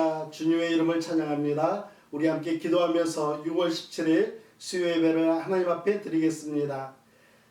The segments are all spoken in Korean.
할렐루야, 주님의 이름을 찬양합니다. 우리 함께 기도하면서 6월 17일 수요 예배를 하나님 앞에 드리겠습니다.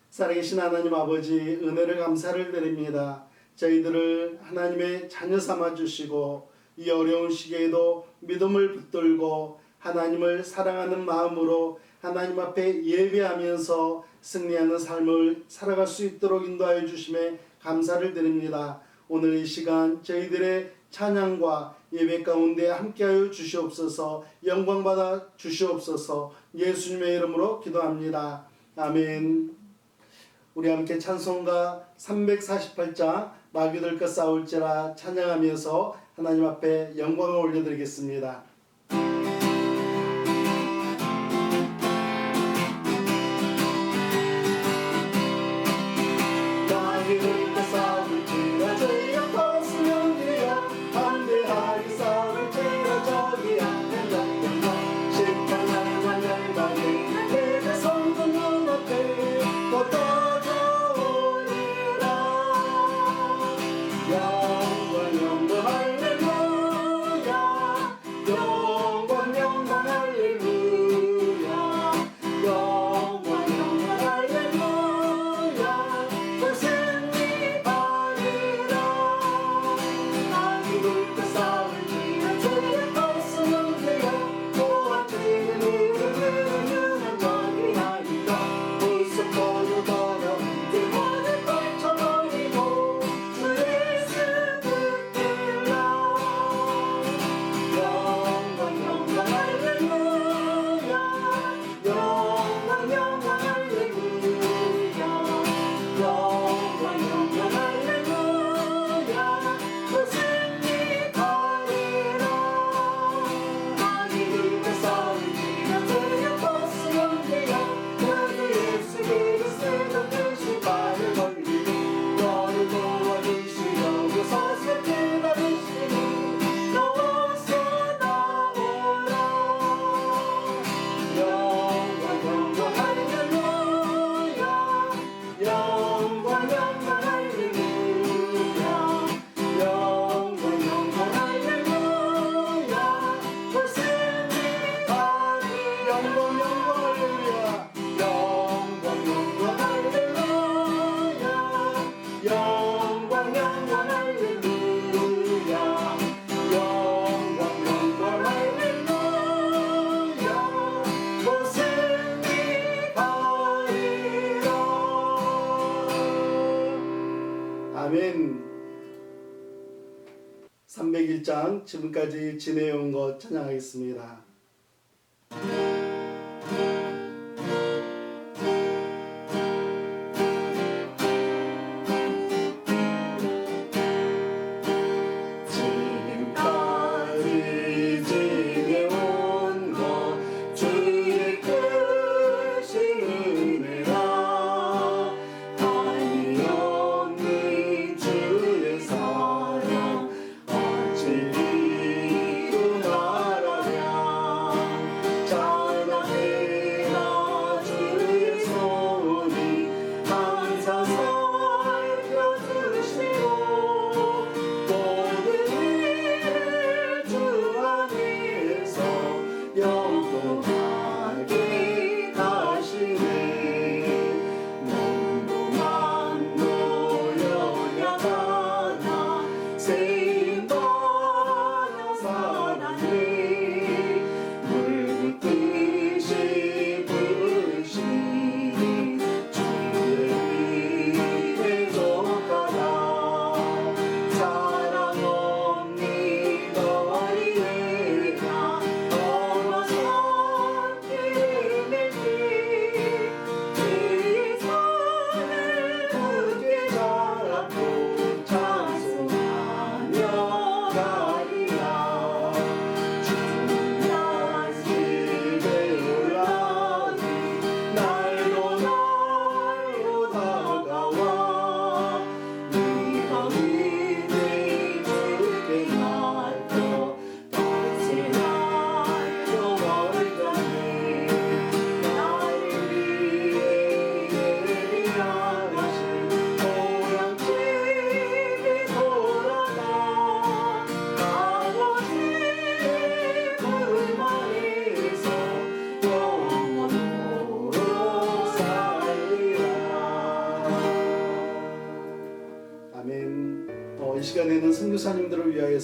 살아계신 하나님 아버지, 은혜를 감사를 드립니다. 저희들을 하나님의 자녀 삼아 주시고 이 어려운 시기에도 믿음을 붙들고 하나님을 사랑하는 마음으로 하나님 앞에 예배하면서 승리하는 삶을 살아갈 수 있도록 인도하여 주심에 감사를 드립니다. 오늘 이 시간 저희들의 찬양과 예배 가운데 함께하여 주시옵소서. 영광받아 주시옵소서. 예수님의 이름으로 기도합니다. 아멘. 우리 함께 찬송가 348장 마귀들 것 싸울지라 찬양하면서 하나님 앞에 영광을 올려드리겠습니다. 마귀들 것 싸울지라 저희가 벗으면 되어 반대하기 싸울지라 저기야 심판할 열방에 내가 선전 눈앞에 또 떠져오리라. 영광 할렐루야, 영광 할렐루야, 영광 할렐루야. 그 승리하리라. 마귀들 것 싸울지라 저희의 벗으면 되어 모아지는 흐르는 적이 아니라 불쑥거려 더러운 등원을 떨쳐버리고 주의 승리라. 영광 할렐루야, 영광 할렐루야, 영광 할렐루야. 그 승리하리라. 마귀들 것 싸울지라 저희가 벗으면 되어 너희 예수 그리스도 그 신발을 걸리고 너를 도와주시려고 서서 기다리시니 너서 나오라. 영광 할렐루야, 영광 할렐루야, 영광 할렐루야. 그 승리하리. 영광 할렐루야, 영광 할렐루야, 영광 할렐루야, 영광 할렐루야. 그 승리하리라. 아멘. 301장 지금까지 지내온 것 찬양하겠습니다. 지금까지 지내온 것 주의 크신 은혜라. 한이 없는 주의 사랑 어찌 이루 말하랴.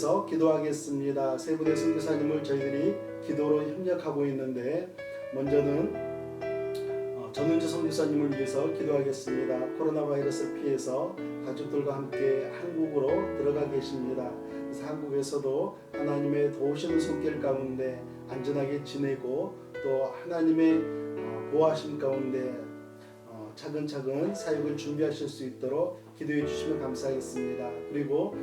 위해서 기도하겠습니다. 세 분의 선교사님을 저희들이 기도로 협력하고 있는데 먼저는 전은주 선교사님을 위해서 기도하겠습니다. 코로나 바이러스를 피해서 가족들과 함께 한국으로 들어가 계십니다. 그래서 한국에서도 하나님의 도우시는 손길 가운데 안전하게 지내고 또 하나님의 보호하심 가운데 차근차근 사역을 준비하실 수 있도록 기도해 주시면 감사하겠습니다. 그리고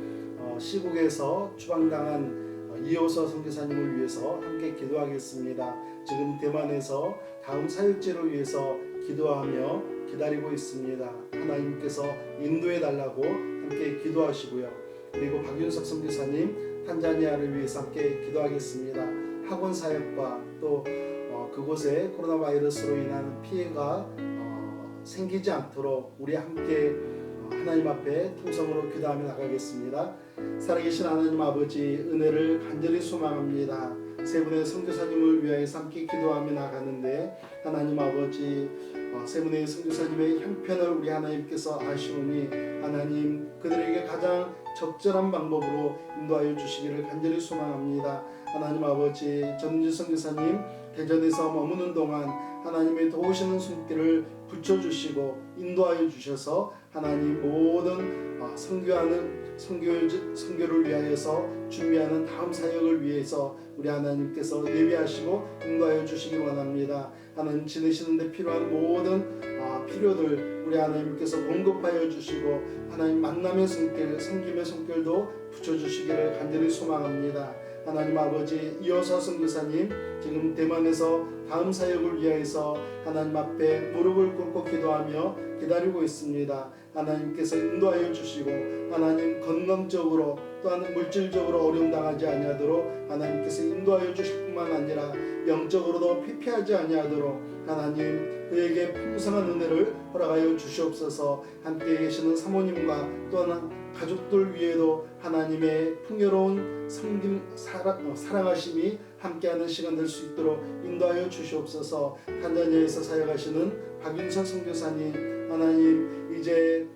시국에서 추방당한 이호서 선교사님을 위해서 함께 기도하겠습니다. 지금 대만에서 다음 사역지를 위해서 기도하며 기다리고 있습니다. 하나님께서 인도해 달라고 함께 기도하시고요. 그리고 박윤석 선교사님 탄자니아를 위해서 함께 기도하겠습니다. 학원 사역과 또 그곳에 코로나 바이러스로 인한 피해가 생기지 않도록 우리 함께 하나님 앞에 통성으로 기도하며 나가겠습니다. 살아계신 하나님 아버지, 은혜를 간절히 소망합니다. 세 분의 선교사님을 위하여 함께 기도하며 나가는데 하나님 아버지, 세 분의 선교사님의 형편을 우리 하나님께서 아시오니 하나님 그들에게 가장 적절한 방법으로 인도하여 주시기를 간절히 소망합니다. 하나님 아버지, 전은주 선교사님 대전에서 머무는 동안 하나님의 도우시는 손길을 붙여주시고 인도하여 주셔서 하나님 모든 선교를 위하여서 준비하는 다음 사역을 위해서 우리 하나님께서 예비하시고 인도하여 주시기 원합니다. 하나님 지내시는 데 필요한 모든 필요들 우리 하나님께서 공급하여 주시고 하나님 만남의 손길, 섬김의 손길도 붙여주시기를 간절히 소망합니다. 하나님 아버지, 이호서 선교사님 지금 대만에서 다음 사역을 위하여서 하나님 앞에 무릎을 꿇고 기도하며 기다리고 있습니다. 하나님께서 인도하여 주시고 하나님 건강적으로 또한 물질적으로 어려움 당하지 아니하도록 하나님께서 인도하여 주실 뿐만 아니라 영적으로도 피폐하지 아니하도록 하나님 그에게 풍성한 은혜를 허락하여 주시옵소서. 함께 계시는 사모님과 또한 가족들 위에도 하나님의 풍요로운 섬김 사랑하심이 함께하는 시간 될 수 있도록 인도하여 주시옵소서. 탄자니아에서 사역하시는 박윤선 선교사님 하나님 이제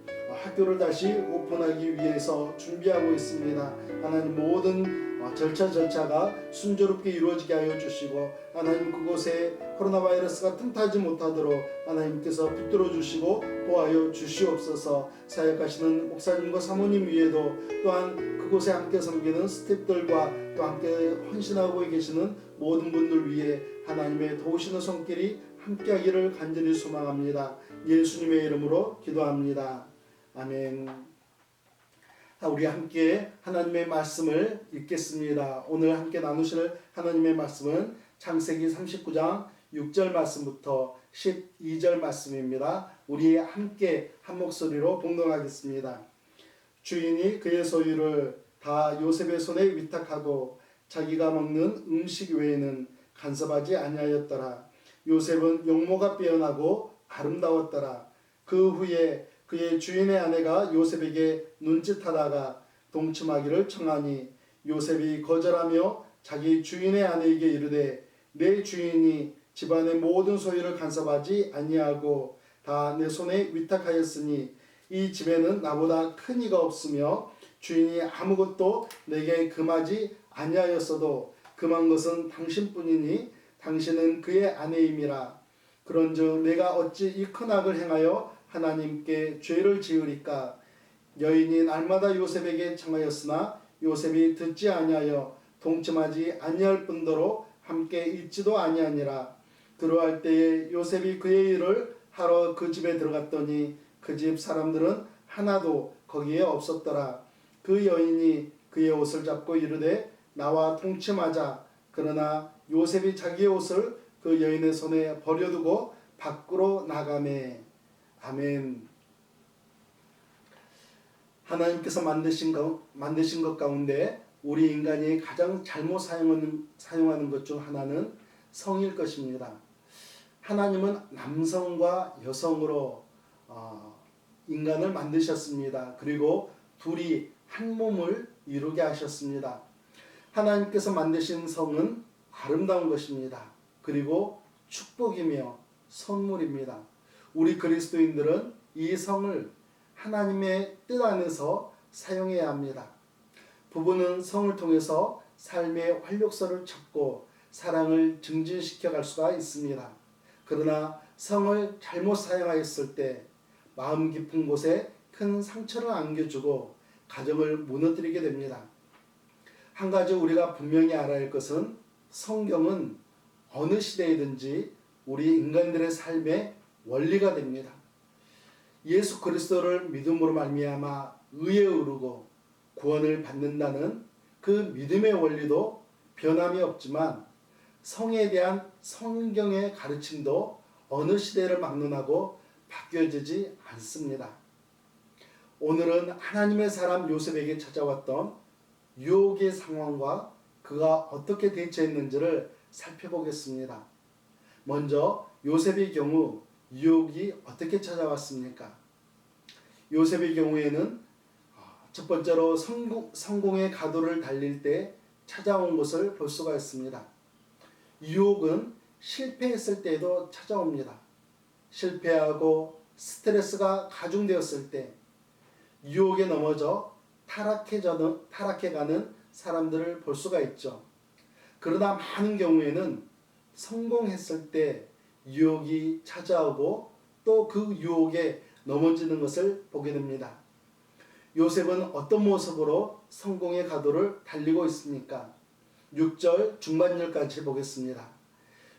학교를 다시 오픈하기 위해서 준비하고 있습니다. 하나님 모든 절차가 순조롭게 이루어지게 하여 주시고 하나님 그곳에 코로나 바이러스가 틈타지 못하도록 하나님께서 붙들어 주시고 보호하여 주시옵소서. 사역하시는 목사님과 사모님 위에도 또한 그곳에 함께 섬기는 스태프들과 또 함께 헌신하고 계시는 모든 분들 위해 하나님의 도우시는 손길이 함께하기를 간절히 소망합니다. 예수님의 이름으로 기도합니다. 아멘. 우리 함께 하나님의 말씀을 읽겠습니다. 오늘 함께 나누실 하나님의 말씀은 창세기 39장 6절 말씀부터 12절 말씀입니다. 우리 함께 한 목소리로 봉독하겠습니다. 주인이 그의 소유를 다 요셉의 손에 위탁하고 자기가 먹는 음식 외에는 간섭하지 아니하였더라. 요셉은 용모가 빼어나고 아름다웠더라. 그 후에 그의 주인의 아내가 요셉에게 눈짓하다가 동침하기를 청하니 요셉이 거절하며 자기 주인의 아내에게 이르되 내 주인이 집안의 모든 소유를 간섭하지 아니하고 다 내 손에 위탁하였으니 이 집에는 나보다 큰 이가 없으며 주인이 아무것도 내게 금하지 아니하였어도 금한 것은 당신뿐이니 당신은 그의 아내임이라. 그런즉 내가 어찌 이 큰 악을 행하여 하나님께 죄를 지으리까. 여인이 날마다 요셉에게 청하였으나 요셉이 듣지 아니하여 동침하지 아니할 뿐더러 함께 있지도 아니하니라. 그러할 때에 요셉이 그의 일을 하러 그 집에 들어갔더니 그 집 사람들은 하나도 거기에 없었더라. 그 여인이 그의 옷을 잡고 이르되 나와 동침하자. 그러나 요셉이 자기의 옷을 그 여인의 손에 버려두고 밖으로 나가매. 아멘. 하나님께서 만드신 것 가운데 우리 인간이 가장 잘못 사용하는 것 중 하나는 성일 것입니다. 하나님은 남성과 여성으로 인간을 만드셨습니다. 그리고 둘이 한 몸을 이루게 하셨습니다. 하나님께서 만드신 성은 아름다운 것입니다. 그리고 축복이며 선물입니다. 우리 그리스도인들은 이 성을 하나님의 뜻 안에서 사용해야 합니다. 부부는 성을 통해서 삶의 활력소를 찾고 사랑을 증진시켜 갈 수가 있습니다. 그러나 성을 잘못 사용하였을 때 마음 깊은 곳에 큰 상처를 안겨주고 가정을 무너뜨리게 됩니다. 한 가지 우리가 분명히 알아야 할 것은 성경은 어느 시대이든지 우리 인간들의 삶의 원리가 됩니다. 예수 그리스도를 믿음으로 말미암아 의에 이르고 구원을 받는다는 그 믿음의 원리도 변함이 없지만 성에 대한 성경의 가르침도 어느 시대를 막론하고 바뀌어지지 않습니다. 오늘은 하나님의 사람 요셉에게 찾아왔던 유혹의 상황과 그가 어떻게 대처했는지를 살펴보겠습니다. 먼저 요셉의 경우 유혹이 어떻게 찾아왔습니까? 요셉의 경우에는 첫 번째로 성공의 가도를 달릴 때 찾아온 것을 볼 수가 있습니다. 유혹은 실패했을 때에도 찾아옵니다. 실패하고 스트레스가 가중되었을 때 유혹에 넘어져 타락해가는 사람들을 볼 수가 있죠. 그러나 많은 경우에는 성공했을 때 유혹이 찾아오고 또 그 유혹에 넘어지는 것을 보게 됩니다. 요셉은 어떤 모습으로 성공의 가도를 달리고 있습니까? 6절 중반절까지 보겠습니다.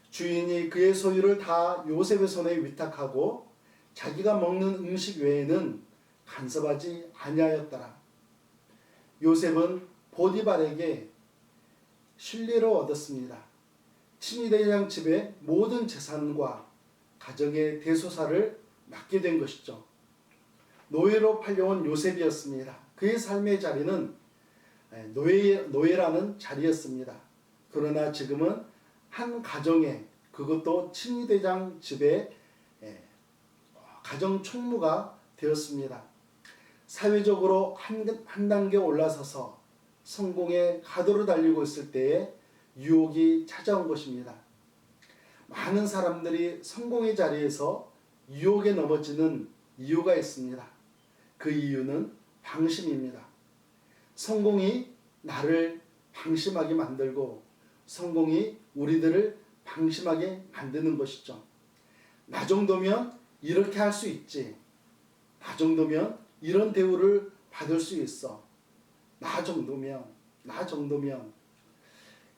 주인이 그의 소유를 다 요셉의 손에 위탁하고 자기가 먹는 음식 외에는 간섭하지 아니하였더라. 요셉은 보디발에게 신뢰를 얻었습니다. 친위대장 집의 모든 재산과 가정의 대소사를 맡게 된 것이죠. 노예로 팔려온 요셉이었습니다. 그의 삶의 자리는 노예라는 자리였습니다. 그러나 지금은 한 가정에, 그것도 친위대장 집의 가정 총무가 되었습니다. 사회적으로 한 단계 올라서서 성공의 가도를 달리고 있을 때에 유혹이 찾아온 것입니다. 많은 사람들이 성공의 자리에서 유혹에 넘어지는 이유가 있습니다. 그 이유는 방심입니다. 성공이 나를 방심하게 만들고 성공이 우리들을 방심하게 만드는 것이죠. 나 정도면 이렇게 할 수 있지. 나 정도면 이런 대우를 받을 수 있어. 나 정도면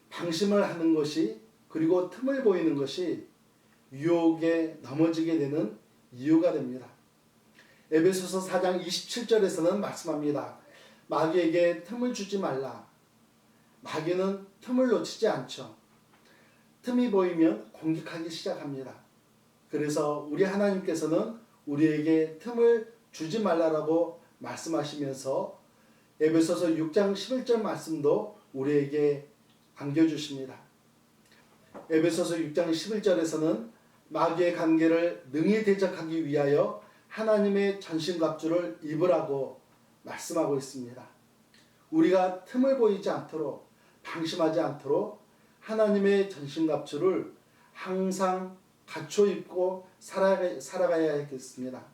방심을 하는 것이, 그리고 틈을 보이는 것이 유혹에 넘어지게 되는 이유가 됩니다. 에베소서 4장 27절에서는 말씀합니다. 마귀에게 틈을 주지 말라. 마귀는 틈을 놓치지 않죠. 틈이 보이면 공격하기 시작합니다. 그래서 우리 하나님께서는 우리에게 틈을 주지 말라라고 말씀하시면서 에베소서 6장 11절 말씀도 우리에게 안겨주십니다. 에베소서 6장 11절에서는 마귀의 관계를 능히 대적하기 위하여 하나님의 전신갑주를 입으라고 말씀하고 있습니다. 우리가 틈을 보이지 않도록, 방심하지 않도록 하나님의 전신갑주를 항상 갖춰 입고 살아가야겠습니다.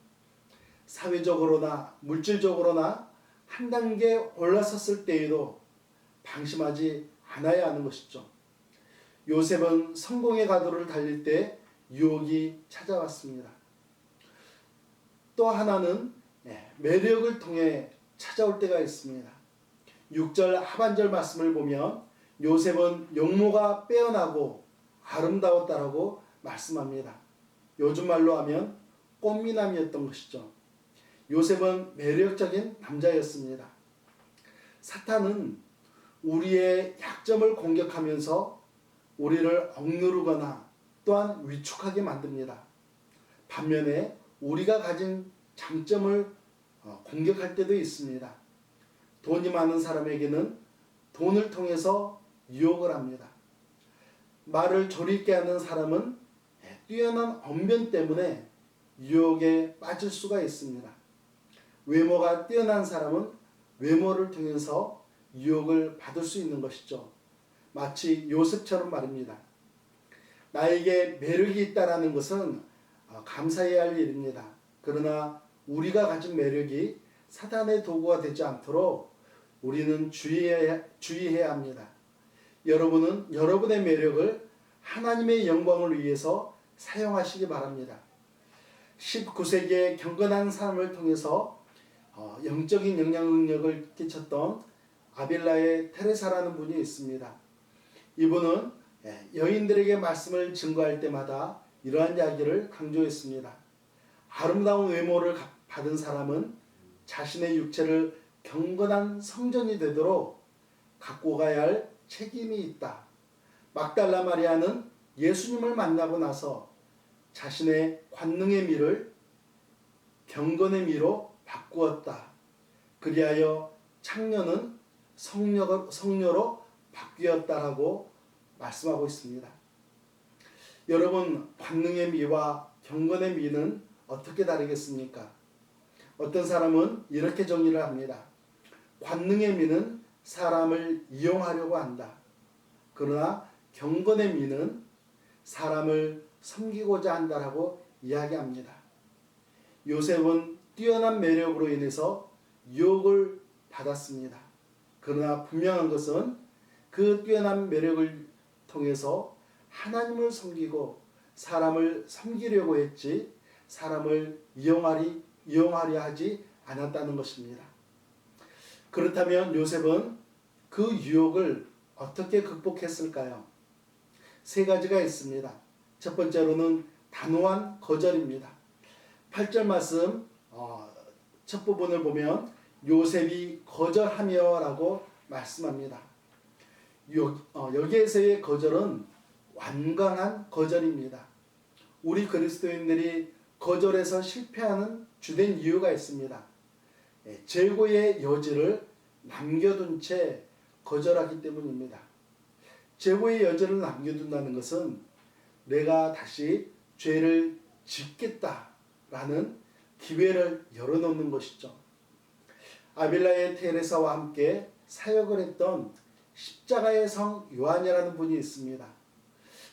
사회적으로나 물질적으로나 한 단계 올라섰을 때에도 방심하지 않아야 하는 것이죠. 요셉은 성공의 가도를 달릴 때 유혹이 찾아왔습니다. 또 하나는 매력을 통해 찾아올 때가 있습니다. 6절 하반절 말씀을 보면 요셉은 용모가 빼어나고 아름다웠다라고 말씀합니다. 요즘 말로 하면 꽃미남이었던 것이죠. 요셉은 매력적인 남자였습니다. 사탄은 우리의 약점을 공격하면서 우리를 억누르거나 또한 위축하게 만듭니다. 반면에 우리가 가진 장점을 공격할 때도 있습니다. 돈이 많은 사람에게는 돈을 통해서 유혹을 합니다. 말을 조리있게 하는 사람은 뛰어난 언변 때문에 유혹에 빠질 수가 있습니다. 외모가 뛰어난 사람은 외모를 통해서 유혹을 받을 수 있는 것이죠. 마치 요셉처럼 말입니다. 나에게 매력이 있다는 것은 감사해야 할 일입니다. 그러나 우리가 가진 매력이 사탄의 도구가 되지 않도록 우리는 주의해야 합니다. 여러분은 여러분의 매력을 하나님의 영광을 위해서 사용하시기 바랍니다. 19세기의 경건한 삶을 통해서 영적인 영향력을 끼쳤던 아빌라의 테레사라는 분이 있습니다. 이분은 여인들에게 말씀을 증거할 때마다 이러한 이야기를 강조했습니다. 아름다운 외모를 받은 사람은 자신의 육체를 경건한 성전이 되도록 갖고 가야 할 책임이 있다. 막달라 마리아는 예수님을 만나고 나서 자신의 관능의 미를 경건의 미로 바꾸었다. 그리하여 창녀는 성녀로 바뀌었다라고 말씀하고 있습니다. 여러분, 관능의 미와 경건의 미는 어떻게 다르겠습니까? 어떤 사람은 이렇게 정의를 합니다. 관능의 미는 사람을 이용하려고 한다. 그러나 경건의 미는 사람을 섬기고자 한다라고 이야기합니다. 요셉은 뛰어난 매력으로 인해서 유혹을 받았습니다. 그러나 분명한 것은 그 뛰어난 매력을 통해서 하나님을 섬기고 사람을 섬기려고 했지 사람을 이용하려 하지 않았다는 것입니다. 그렇다면 요셉은 그 유혹을 어떻게 극복했을까요? 세 가지가 있습니다. 첫 번째로는 단호한 거절입니다. 8절 말씀 첫 부분을 보면 요셉이 거절하며 라고 말씀합니다. 여기에서의 거절은 완강한 거절입니다. 우리 그리스도인들이 거절해서 실패하는 주된 이유가 있습니다. 재고의 여지를 남겨둔 채 거절하기 때문입니다. 재고의 여지를 남겨둔다는 것은 내가 다시 죄를 짓겠다라는 기회를 열어놓는 것이죠. 아빌라의 테레사와 함께 사역을 했던 십자가의 성 요한이라는 분이 있습니다.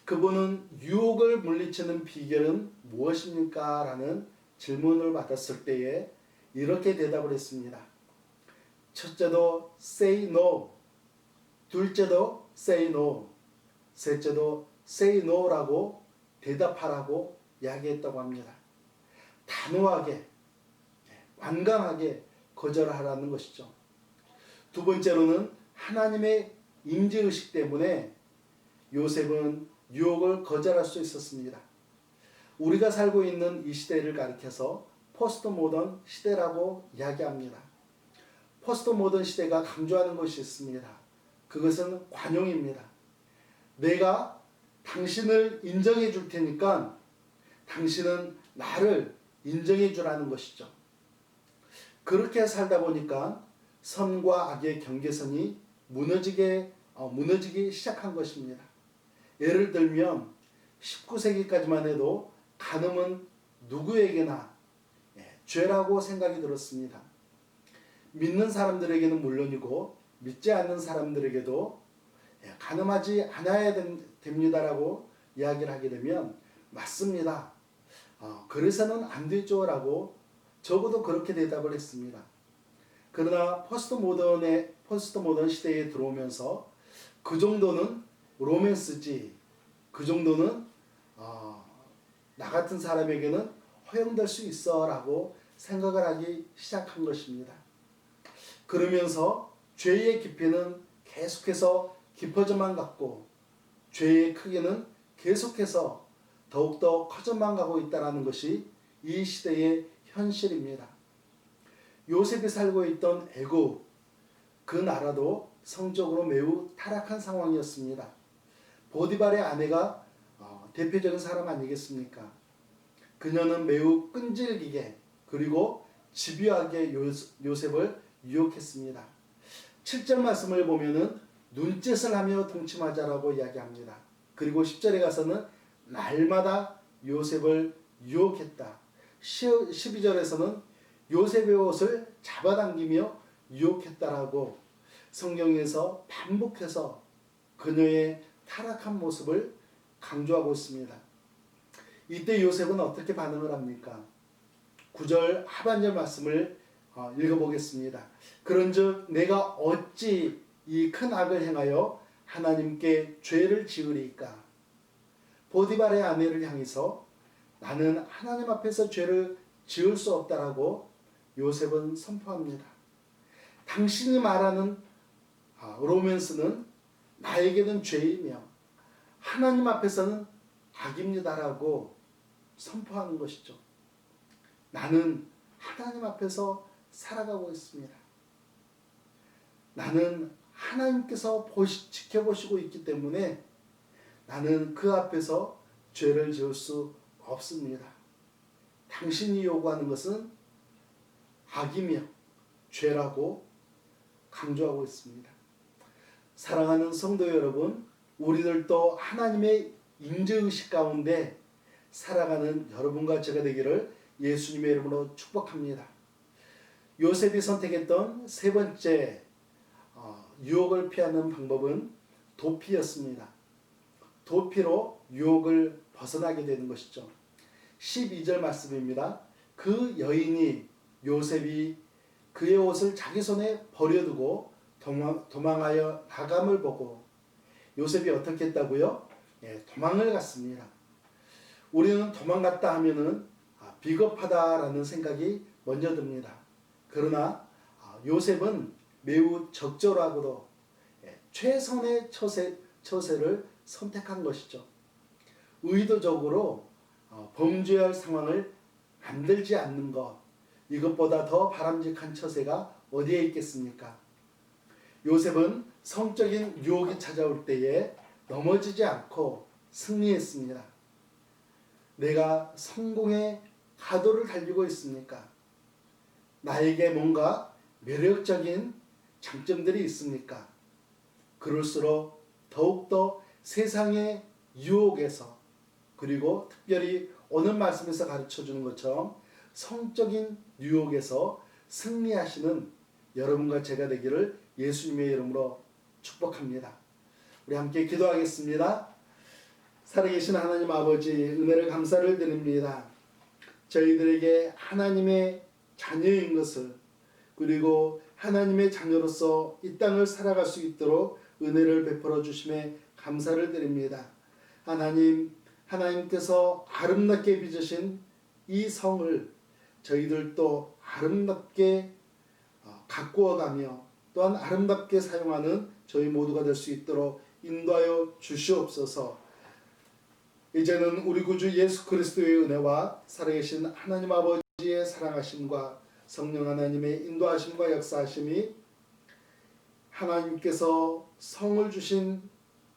그분은 유혹을 물리치는 비결은 무엇입니까? 라는 질문을 받았을 때에 이렇게 대답을 했습니다. 첫째도 say no, 둘째도 say no, 셋째도 say no라고 대답하라고 이야기했다고 합니다. 단호하게, 완강하게 거절하라는 것이죠. 두 번째로는 하나님의 임재의식 때문에 요셉은 유혹을 거절할 수 있었습니다. 우리가 살고 있는 이 시대를 가리켜서 포스트 모던 시대라고 이야기합니다. 포스트 모던 시대가 강조하는 것이 있습니다. 그것은 관용입니다. 내가 당신을 인정해 줄 테니까 당신은 나를 인정해 주라는 것이죠. 그렇게 살다 보니까 선과 악의 경계선이 무너지기 시작한 것입니다. 예를 들면 19세기까지만 해도 간음은 누구에게나 죄라고 생각이 들었습니다. 믿는 사람들에게는 물론이고 믿지 않는 사람들에게도 간음하지 않아야 됩니다라고 이야기를 하게 되면 맞습니다. 그래서는 안 되죠 라고 적어도 그렇게 대답을 했습니다. 그러나 포스트 모던 시대에 들어오면서 그 정도는 로맨스지, 그 정도는 나 같은 사람에게는 허용될 수 있어 라고 생각을 하기 시작한 것입니다. 그러면서 죄의 깊이는 계속해서 깊어져만 갔고 죄의 크기는 계속해서 더욱더 커져만 가고 있다는 것이 이 시대의 현실입니다. 요셉이 살고 있던 애굽, 그 나라도 성적으로 매우 타락한 상황이었습니다. 보디발의 아내가 대표적인 사람 아니겠습니까? 그녀는 매우 끈질기게 그리고 집요하게 요셉을 유혹했습니다. 7절 말씀을 보면은 눈짓을 하며 동침하자라고 이야기합니다. 그리고 10절에 가서는 날마다 요셉을 유혹했다. 12절에서는 요셉의 옷을 잡아당기며 유혹했다라고 성경에서 반복해서 그녀의 타락한 모습을 강조하고 있습니다. 이때 요셉은 어떻게 반응을 합니까? 9절 하반절 말씀을 읽어보겠습니다. 그런즉 내가 어찌 이 큰 악을 행하여 하나님께 죄를 지으리까? 보디발의 아내를 향해서 나는 하나님 앞에서 죄를 지을 수 없다라고 요셉은 선포합니다. 당신이 말하는 로맨스는 나에게는 죄이며 하나님 앞에서는 악입니다라고 선포하는 것이죠. 나는 하나님 앞에서 살아가고 있습니다. 나는 하나님께서 지켜보시고 있기 때문에 나는 그 앞에서 죄를 지을 수 없습니다. 당신이 요구하는 것은 악이며 죄라고 강조하고 있습니다. 사랑하는 성도 여러분, 우리들도 하나님의 인재의식 가운데 살아가는 여러분과 제가 되기를 예수님의 이름으로 축복합니다. 요셉이 선택했던 세 번째 유혹을 피하는 방법은 도피였습니다. 도피로 유혹을 벗어나게 되는 것이죠. 12절 말씀입니다. 그 여인이 요셉이 그의 옷을 자기 손에 버려두고 도망하여 나감을 보고 요셉이 어떻게 했다고요? 도망을 갔습니다. 우리는 도망갔다 하면은 비겁하다라는 생각이 먼저 듭니다. 그러나 요셉은 매우 적절하고도 최선의 처세를 선택한 것이죠. 의도적으로 범죄할 상황을 만들지 않는 것, 이것보다 더 바람직한 처세가 어디에 있겠습니까? 요셉은 성적인 유혹이 찾아올 때에 넘어지지 않고 승리했습니다. 내가 성공의 가도를 달리고 있습니까? 나에게 뭔가 매력적인 장점들이 있습니까? 그럴수록 더욱더 세상의 유혹에서, 그리고 특별히 오늘 말씀에서 가르쳐주는 것처럼 성적인 유혹에서 승리하시는 여러분과 제가 되기를 예수님의 이름으로 축복합니다. 우리 함께 기도하겠습니다. 살아계신 하나님 아버지, 은혜를 감사를 드립니다. 저희들에게 하나님의 자녀인 것을, 그리고 하나님의 자녀로서 이 땅을 살아갈 수 있도록 은혜를 베풀어 주심에 감사를 드립니다. 하나님께서 아름답게 빚으신 이 성을 저희들도 아름답게 가꾸어가며 또한 아름답게 사용하는 저희 모두가 될 수 있도록 인도하여 주시옵소서. 이제는 우리 구주 예수 그리스도의 은혜와 살아계신 하나님 아버지의 사랑하심과 성령 하나님의 인도하심과 역사하심이, 하나님께서 성을 주신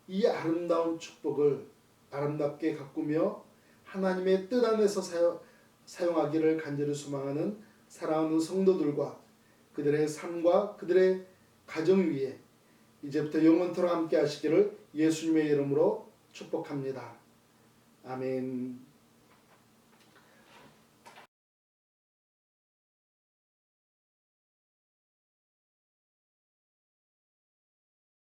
이 아름다운 축복을 아름답게 가꾸며 하나님의 뜻 안에서 사용하기를 간절히 소망하는 사랑하는 성도들과 그들의 삶과 그들의 가정 위에 이제부터 영원토록 함께 하시기를 예수님의 이름으로 축복합니다. 아멘.